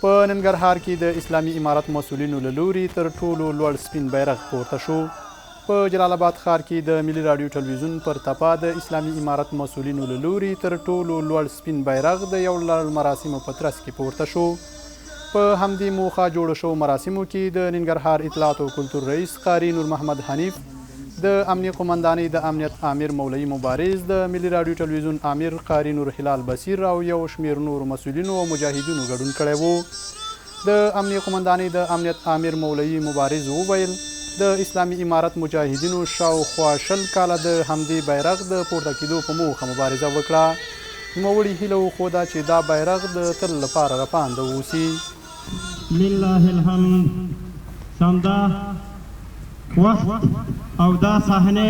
په ننګرهار کې د اسلامي امارت مسؤلینو له لوري تر ټولو لوړ سپین بیرغ پورته شو. په جلال آباد ښار کې د ملي راډیو ټلویزیون پر تپه د اسلامي امارت مسؤلینو له لوري تر ټولو لوړ سپین بیرغ د یو لړ مراسمو په ترڅ کې پورته شو. په همدې موخه جوړو شوو مراسمو کې د ننګرهار اطلاعات او کلتور رئیس قاري نور محمد حنیف، د امنیه قمندانۍ د امنیت امیر مولوي مبارز، د ملي راډیو ټلویزیون امیر قاري نور هلال بصیر او یو شمېر نورو مسؤلینو او مجاهدینو ګډون کړی و. د امنیه قمندانۍ د امنیت امیر مولوي مبارز وویل د اسلامي امارت مجاهدینو شاوخوا 20 کاله د همدې بیرغ د پورته کېدو په موخه مبارزه وکړه. نوموړي هیله وښوده چې دا بیرغ د تل لپاره رپانده واوسي. لله الحمد. سمدا وخت او دا صحنه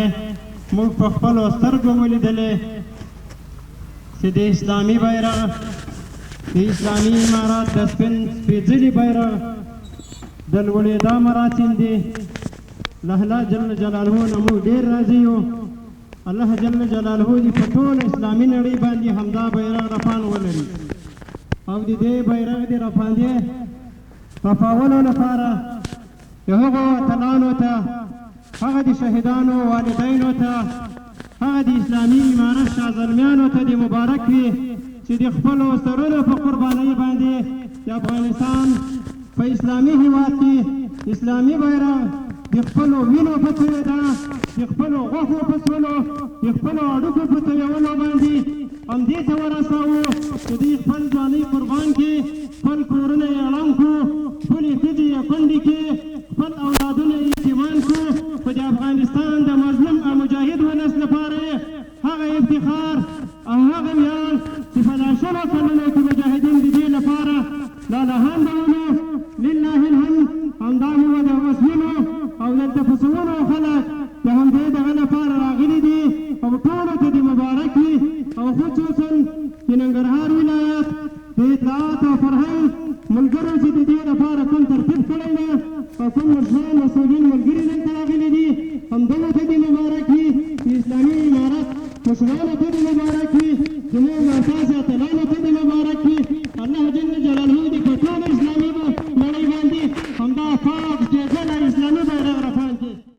موږ په خپلو سترګو ولیدلې چې د اسلامي بیرغ د اسلامي امارت د سپېڅلي بیرغ د لوړېدا مراسم دي. له الله جل جلاله نه موږ ډېر راضي یو. الله جل جلاله دې په ټول اسلامي نړۍ باندې همدا بیرغ رپان ولري او د دې بیرغ د رپاندې رپاولو لپاره د هغو اتلانو ته، هغه د شهیدانو والدینو ته، هغه د اسلامي امارت شازلمیانو ته د مبارک وي چې د خپلو سرونو په قربانۍ باندې د افغانستان په اسلامي هېواد کې اسلامي بیرغ د خپلو وینو په تویېدا، د خپلو غوښو په څولو، د خپلو اړیکو په تویولو باندې همدې ته ورساوو چې دوی خپل ځوانۍ قربان کړي، خپل کورونه یې ړنګ کړو، خپلې ښځې یې کونډې کړي، خپل اولادونه یې یتیمان کړو. خو د افغانستان د مظلوم او مجاهد ولس لپاره هغه افتخار او هغه ویاړ چې په دا 100 کلونو کې مجاهدین د دې لپاره لالهانده ولو لله الحمد همدا مو د مسلمینو او دلته په سوونو خلک د همدې دغه لپاره راغلي دي او ټولو ته دې مبارک وي. او خصوصا چې ننګرهار ولایت د اطلاعات او فرهنګ ملګرو چې د دې لپاره کوم ترتیب کړی دی او کوم مشران مسؤلین ملګري دلته راغلي دي همدغو ته دې مبارک وي. د اسلامي امارت مشرانو ته دې مبارک